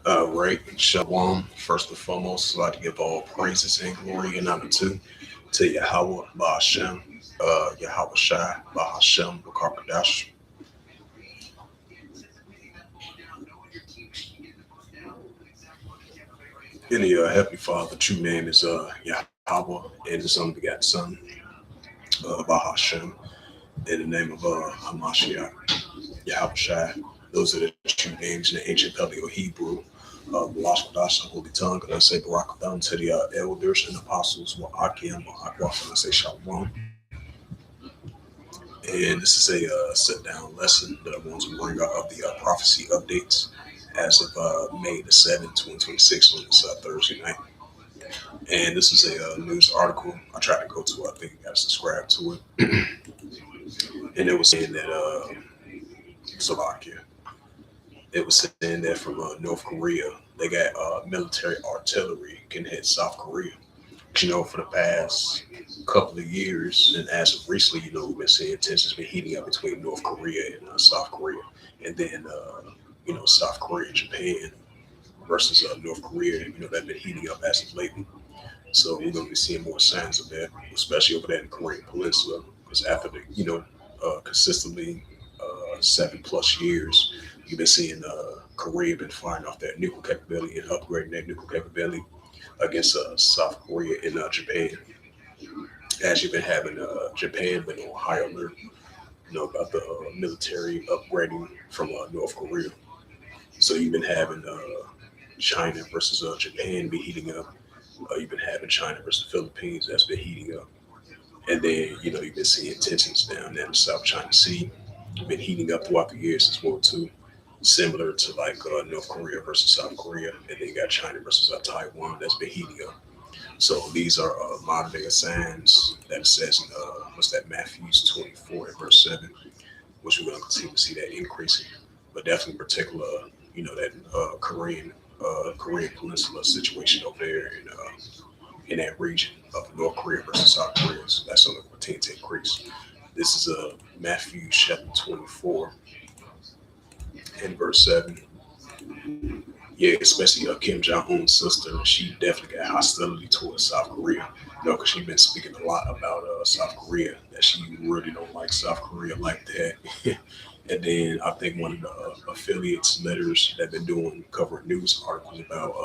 Right, Shalom. First and foremost, I'd like to give all praises and glory and honor to Yahweh Bahashem, Yahweh Shai Bahashem Bakarkadash. In the Heavenly Father, true name is Yahweh and His unbegotten Son, Bahashem, in the name of Hamashiach, Yahweh Shai. Those are the true names in the ancient Paleo Hebrew. Washadash, the Holy Tongue, and I say Barakathon to the elders and apostles, Wa'akim, Wa'akwaf, and I say Shalom. And this is a sit down lesson that I want to bring out of the prophecy updates as of May the 7th, 2026, on this Thursday night. And this is a news article I tried to go to. I think you got to subscribe to it. And it was saying that Slovakia. It was saying that from North Korea, they got military artillery can hit South Korea. For the past couple of years, and as of recently, we've been seeing tensions been heating up between North Korea and South Korea, and then South Korea and Japan versus North Korea. They've been heating up as of lately. So we're going to be seeing more signs of that, especially over there in the Korean Peninsula, because after the consistently 7+ years, you've been seeing Korea been firing off that nuclear capability and upgrading that nuclear capability against South Korea and Japan. As you've been having Japan been on high alert, about the military upgrading from North Korea. So you've been having China versus Japan be heating up. You've been having China versus the Philippines that's been heating up. And then, you've been seeing tensions down there in the South China Sea, been heating up throughout the years as well, too. Similar to like North Korea versus South Korea. And then you got China versus Taiwan that's been heating up. So these are modern day signs that it says in what's that, Matthews 24 and verse 7, which we're going to continue to see that increasing. But definitely in particular, that Korean Peninsula situation over there in that region of North Korea versus South Korea. So that's going to continue to increase. This is Matthew chapter 24 and verse 7. Yeah, especially Kim Jong Un's sister, she definitely got hostility towards South Korea. Because she's been speaking a lot about South Korea, that she really don't like South Korea like that. And then I think one of the affiliates letters that been doing covering news articles about,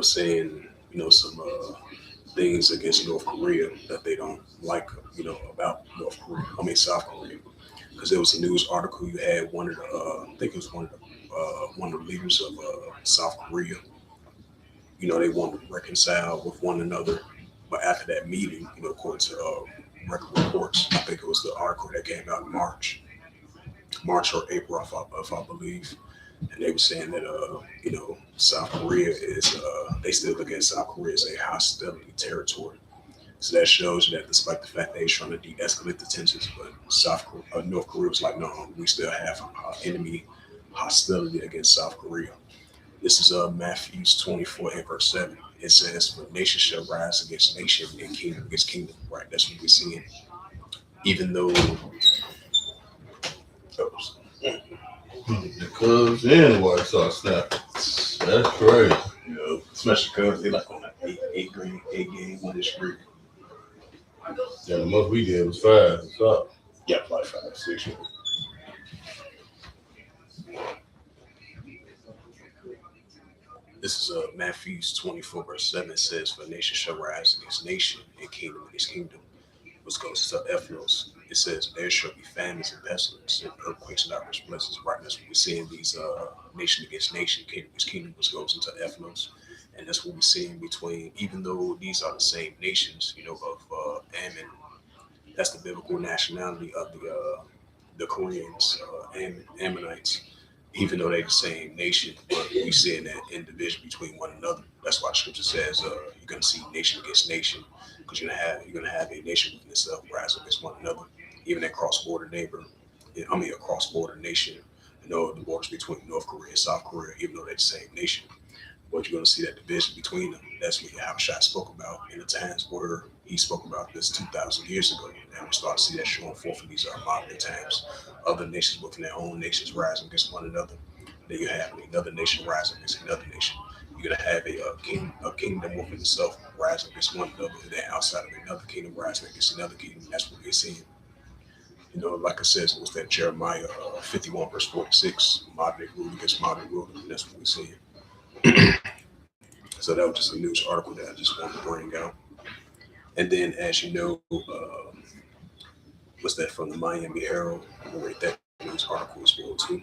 saying, some things against North Korea that they don't like, about North Korea. I mean South Korea, because there was a news article you had one of the, I think it was one of the leaders of South Korea. They wanted to reconcile with one another, but after that meeting, according to record reports, I think it was the article that came out in March or April, if I believe, and they were saying that South Korea is they still look at South Korea as a hostility territory. So that shows you that despite the fact they're trying to de-escalate the tensions, but North Korea was like, no, we still have enemy hostility against South Korea. This is Matthew 24 and verse 7. It says, "For nation shall rise against nation and kingdom against kingdom." Right, that's what we're seeing. Even though, the Cubs and the White Sox snapping. That's crazy. especially because they like on an eight game winning streak. Yeah, the most we did was 5. So Yeah, like 5, 6. This is Matthew 24 verse 7. It says, "For nation shall rise against nation and kingdom against kingdom," which goes to Ephesus. It says, "There shall be famines and pestilence and earthquakes and diverse places." Right, that's what we're seeing, these nation against nation, kingdom against kingdom, which goes into Ephesus. And that's what we're seeing between, even though these are the same nations, of Ammon. That's the biblical nationality of the Koreans, Ammonites. Even though they're the same nation, but we seeing that in division between one another. That's why the scripture says you're gonna see nation against nation, because you're gonna have a nation within itself rise against one another. Even a cross-border neighbor, a cross-border nation. The borders between North Korea and South Korea, even though they're the same nation, but you're gonna see that division between them. That's what Yahushua spoke about in the times where He spoke about this 2,000 years ago, and we start to see that showing forth in these modern times. Other nations within their own nations rising against one another. Then you have another nation rising against another nation. You're gonna have a kingdom within itself rising against one another, and then outside of another kingdom rising against another kingdom. That's what we're seeing. Like I said, it was that Jeremiah 51 verse 46, modern rule against modern rule, and that's what we're seeing. So that was just a news article that I just wanted to bring out. And then, as you know, what's that from the Miami Herald? I read that news article as well too,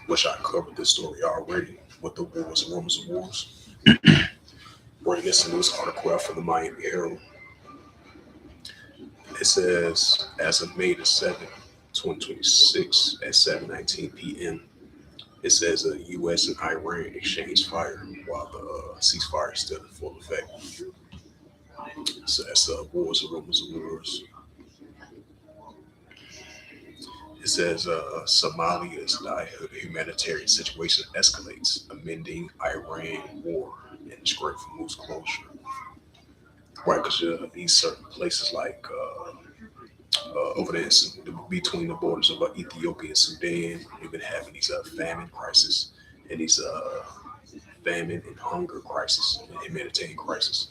which I covered this story already with the wars and rumors of wars. Bring this news article out from the Miami Herald. It says, as of May the 7th, 2026 at 7:19 p.m., it says U.S. and Iran exchanged fire while the ceasefire is still in full effect. So that's wars and rumors of wars. It says Somalia's humanitarian situation escalates, amending Iran war and is great for moves closure. Right, because these certain places like over there between the borders of Ethiopia and Sudan, we've been having these famine crisis and these famine and hunger crisis and humanitarian crisis.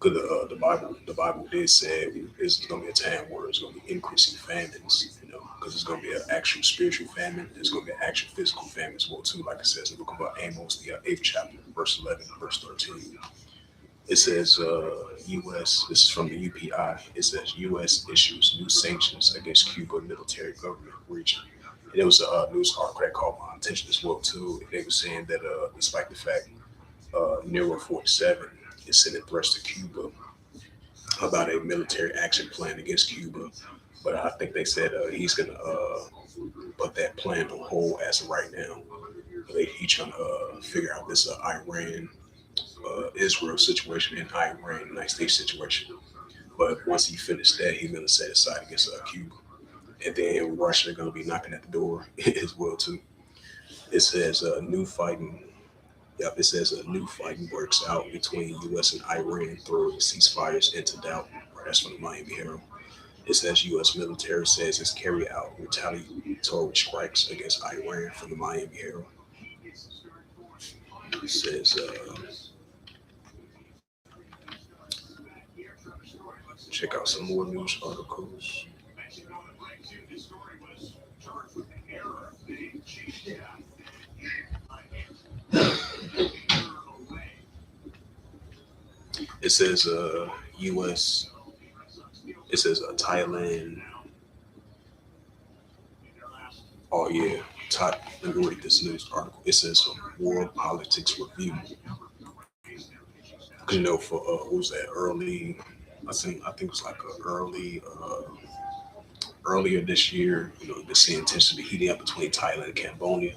Because the Bible did say this is going to be a time where it's going to be increasing famines, because it's going to be an actual spiritual famine. It's going to be an actual physical famine as well too. Like it says in the book of Amos, the 8th chapter, verse 11, verse 13. It says U.S. This is from the UPI. It says U.S. issues new sanctions against Cuba military government region. And it was a news article that caught my attention as well too. They were saying that despite the fact Nero 47 is sending threats to Cuba about a military action plan against Cuba, but I think they said he's gonna put that plan on hold as of right now. He's trying to figure out this Iran Israel situation and Iran United States situation. But once he finished that, he's gonna set aside against Cuba, and then Russia gonna be knocking at the door as well too. It says new fighting. Yep, it says a new fighting breaks out between U.S. and Iran, throwing ceasefires into doubt. That's from the Miami Herald. It says U.S. military says it's carried out retaliatory strikes against Iran from the Miami Herald. It says, check out some more news articles. It says U.S. It says Thailand. Oh yeah, let me read this news article. It says World Politics Review. Because for what was that early? I think it was like earlier this year. The sea tension heating up between Thailand and Cambodia.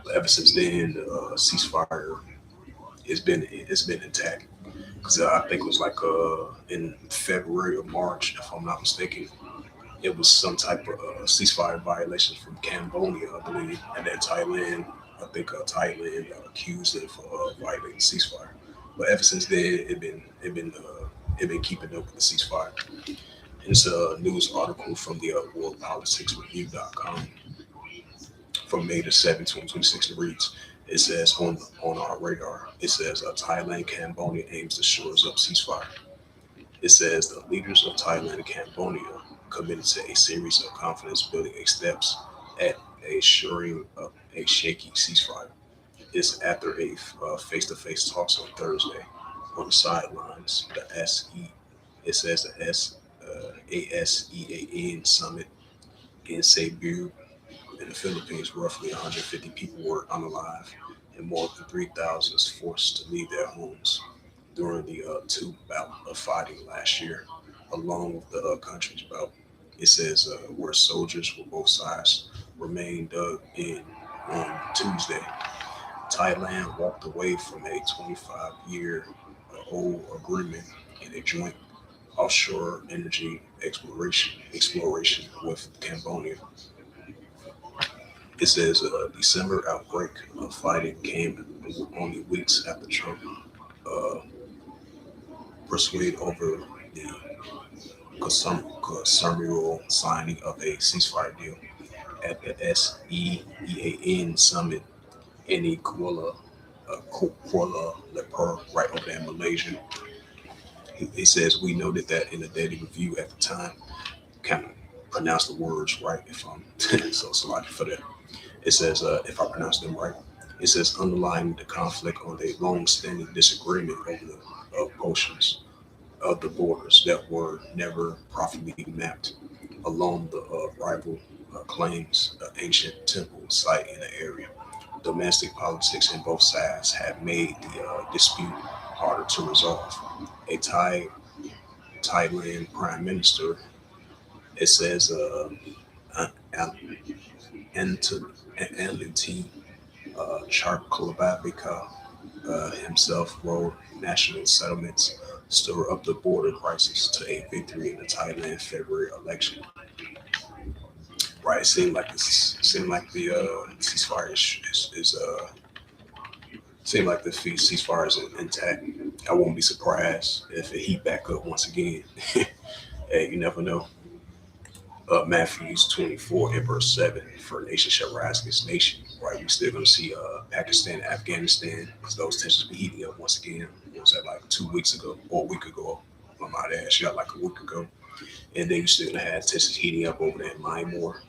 But ever since then, the ceasefire it's been intact. Because I think it was like in February or March, if I'm not mistaken, it was some type of ceasefire violations from Cambodia, I believe, and then Thailand. I think Thailand accused it for violating ceasefire. But ever since then, it been keeping up with the ceasefire. It's a news article from the worldpoliticsreview.com from May the 7th, 2026. It reads, it says on our radar, it says Thailand, Cambodia aims to shores up ceasefire. It says the leaders of Thailand and Cambodia committed to a series of confidence building steps at a shoring up a shaky ceasefire. It's after a face-to-face talks on Thursday on the sidelines. It says the ASEAN summit in Cebu in the Philippines. Roughly 150 people were unalive, and more than 3,000 was forced to leave their homes during the two bout of fighting last year, along with the country's bout. It says where soldiers for both sides remained dug in on Tuesday. Thailand walked away from a 25-year old agreement in a joint offshore energy exploration with Cambodia. It says a December outbreak of fighting came only weeks after Trump persuade over the consummary signing of a ceasefire deal at the SEEAN summit in Kuala Lumpur, right over there in Malaysia. He says we noted that in the daily review at the time, kind of pronounce the words right if I'm so sorry for that. It says if I pronounce them right, it says underlying the conflict on the long-standing disagreement over the portions of the borders that were never properly mapped along the rival claims ancient temple site in the area. Domestic politics in both sides have made the dispute harder to resolve. A Thailand prime minister, it says, Anthony Charkulabavika himself wrote national settlements stir up the border crisis to a victory in the Thailand February election. Right, it seemed like the ceasefire is seemed like the ceasefire is intact. I won't be surprised if it heat back up once again. Hey, you never know. Matthews 24 and verse 7, for nation shall rise against nation. Right, we still gonna see Pakistan, Afghanistan, because those tensions be heating up once again. It was that like 2 weeks ago or a week ago? I might add, she got like a week ago. And then you still gonna have tensions heating up over there in Myanmar.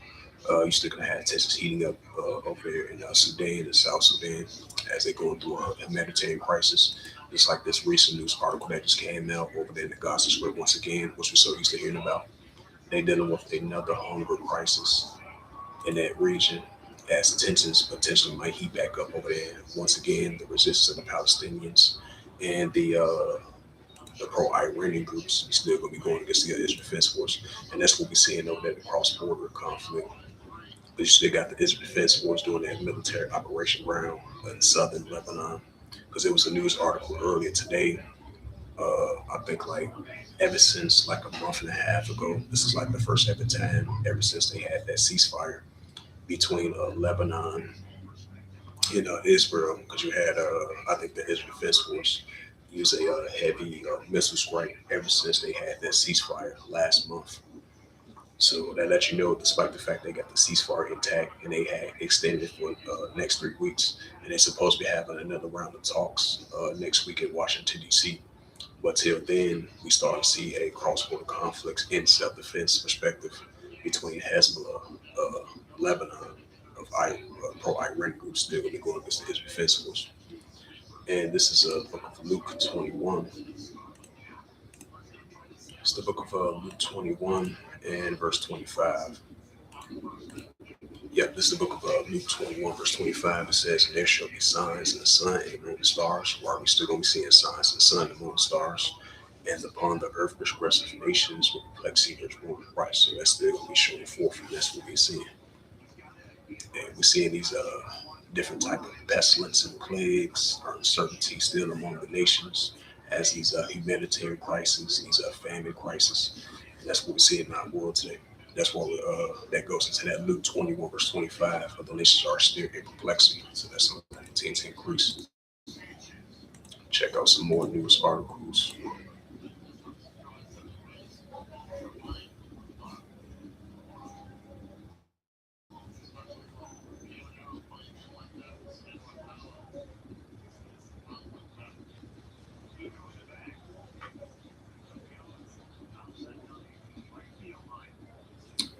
You still gonna have tensions heating up over there in Sudan and South Sudan as they're going through a humanitarian crisis. Just like this recent news article that just came out over there in the Gaza Strip once again, which we're so used to hearing about. They dealing with another hunger crisis in that region as tensions potentially might heat back up over there. Once again, the resistance of the Palestinians and the pro-Iranian groups still going to be going against the Israel Defense Force, and that's what we're seeing over there, the cross-border conflict. But you still got the Israel Defense Force doing that military operation around in southern Lebanon. Because there was a news article earlier today. I think like ever since like a month and a half ago, this is like the first ever time ever since they had that ceasefire between Lebanon and Israel, because you had I think the Israel Defense Force use a heavy missile strike ever since they had that ceasefire last month. So that lets you know, despite the fact they got the ceasefire intact and they had extended it for next 3 weeks, and they're supposed to be having another round of talks next week in Washington D.C. But till then, we start to see a cross-border conflict in self-defense perspective between Hezbollah, Lebanon, of pro-Iran groups still going to be going against the Israel Defense Force. And this is a book of Luke 21. It's the book of Luke 21 and verse 25. Yep, this is the book of Luke 21, verse 25. It says, and there shall be signs in the sun and the moon and stars. Why are we still going to be seeing signs in the sun, the moon, and stars? And upon the earth, progressive nations with perplexity and ruin. Right, so that's still going to be showing forth, and that's what we're seeing. And we're seeing these different type of pestilence and plagues, uncertainty still among the nations as these humanitarian crises, these famine crises. And that's what we see in our world today. That's why that goes into that Luke 21, verse 25. But the nations are still in perplexity. So that's something that continues to increase. Check out some more news articles.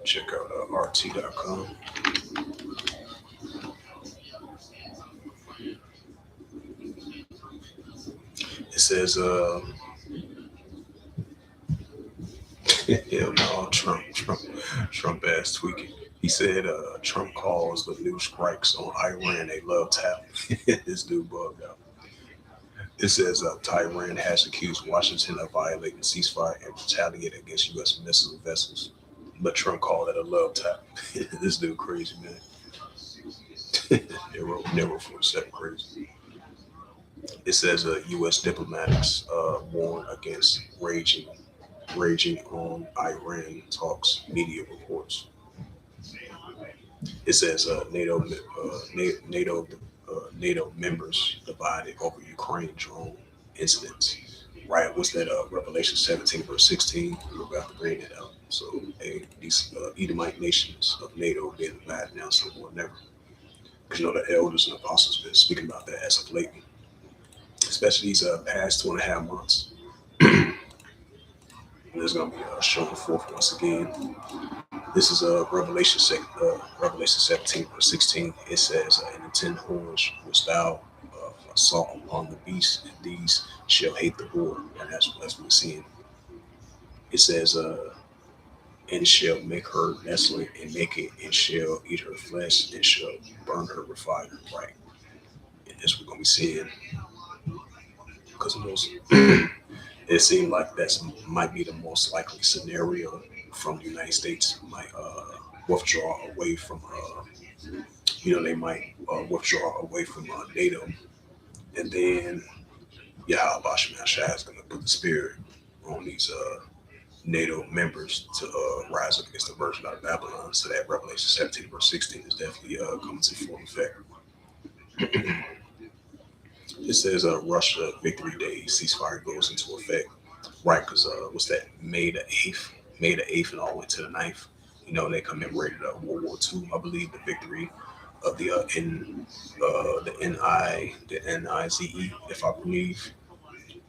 Check out RT.com. It says, hell no, Trump ass tweaking. He said, Trump calls the new strikes on Iran a love tap. This dude bugged out. It says, Tehran has accused Washington of violating ceasefire and retaliating against U.S. missile vessels. But Trump called it a love tap. This dude crazy, man. Never for a second crazy. It says U.S. diplomats warn against raging on Iran talks, media reports. It says NATO members divided over Ukraine drone incidents. right? What's that? Revelation 17 verse 16. We're about to bring it out. So hey, these Edomite nations of NATO being divided now, so more than ever. Because the elders and apostles been speaking about that as of late, especially these past 2.5 months. And it's gonna be showing forth once again. This is Revelation 17 verse 16. It says, "And the 10 horns which thou saw upon the beast, and these shall hate the whore," and that's what we're seeing. It says, "And shall make her desolate, and make it, and shall eat her flesh, and shall burn her with fire." Right, and that's what we're gonna be seeing. Because most, it seemed like that's might be the most likely scenario from the United States might withdraw away from they might withdraw away from NATO, and then Yahweh Shai is going to put the spirit on these NATO members to rise up against the virgin out of Babylon. So that Revelation 17 verse 16 is definitely coming to full effect. It says Russia Victory Day ceasefire goes into effect, right? Because what's that? May the 8th, and all the way to the 9th. They commemorated World War II, I believe, the victory of the NIZE, if I believe,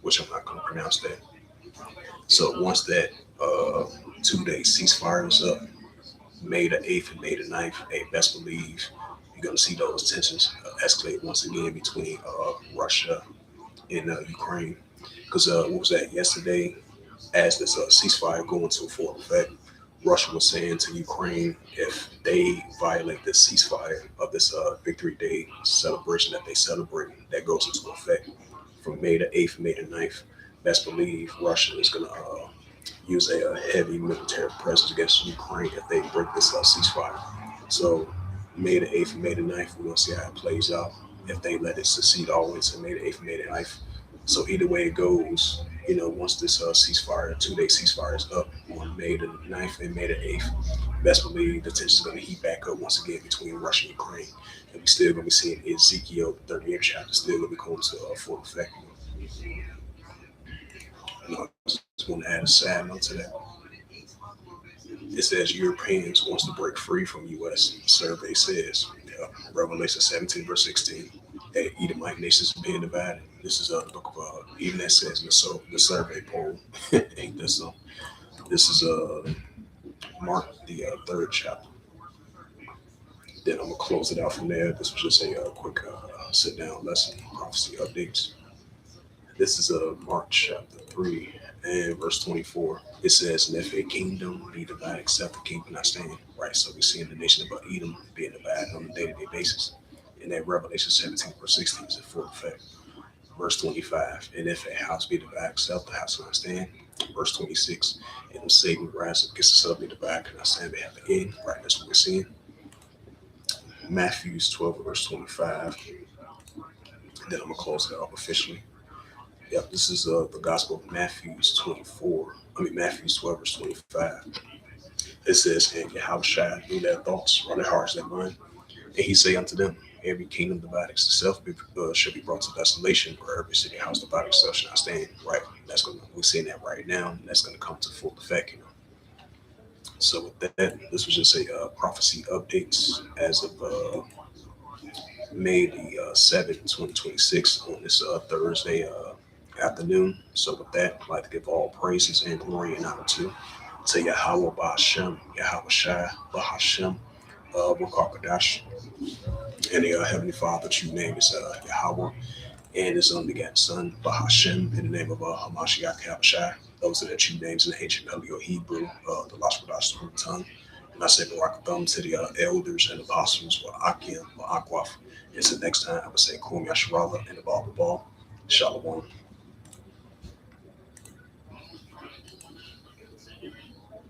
which I'm not going to pronounce that. So once that 2-day ceasefire is up, May the 8th and May the 9th, hey, best believe you're going to see those tensions escalate once again between Russia and Ukraine. Because what was that yesterday? As this ceasefire going into full effect, Russia was saying to Ukraine, if they violate the ceasefire of this Victory Day celebration that they celebrate, that goes into effect from May the 8th, May the 9th, best believe Russia is going to use a heavy military presence against Ukraine if they break this ceasefire. So May the 8th, May the 9th, we're going to see how it plays out. If they let it succeed all the way to May the 8th, May the 9th. So either way it goes, once this ceasefire, 2-day ceasefire is up on May the 9th and May the 8th, best believe the tension is going to heat back up once again between Russia and Ukraine. And we still going to be seeing Ezekiel, the 38th chapter, still going to be going to full effect. I just want to add a side note to that. It says Europeans wants to break free from U.S. Survey says, Revelation 17 verse 16, that Edomite nations are being divided. This is the book of even that says the survey poll. Ain't this so? This is Mark the 3rd chapter. Then I'm gonna close it out from there. This was just a quick sit down lesson, prophecy updates. This is Mark chapter 3 and verse 24. It says, "And if a kingdom be divided, except the king cannot stand." Right. So we're seeing the nation of Edom being divided on a day-to-day basis. And that Revelation 17 verse 16 is in full effect. Verse 25, "And if a house be divided, except the house cannot stand." Verse 26, "And if Satan rise up against the son be divided, cannot stand, they have the end." Right. That's what we're seeing. Matthew 12 verse 25. Then I'm gonna close it off officially. Yep, this is the Gospel of Matthew 12 verse 25. It says, "And Yahushua knew their thoughts, or their hearts, their mind. And he say unto them, Every kingdom divided itself shall be brought to desolation, or every city house divided itself shall not stand." Right. We're seeing that right now, and that's gonna come to full effect. So with that, this was just a prophecy updates as of May the 7th, 2026 on this Thursday afternoon. So with that, I'd like to give all praises and glory and honor to Yahweh Ba'Hashem, Yahweh Shai, Ba'Hashem, Wakakadash, and the Heavenly Father, true name is Yahweh, and his unbegotten Son, Ba'Hashem, in the name of Hamashiach Yahushai. Those are the true names in the ancient Paleo Hebrew, the Lashkadash tongue. And I say Barakatham to the elders and apostles, Akim, Akwaf. Until next time, I would say Kum Yasharala and the Ball. Shalom.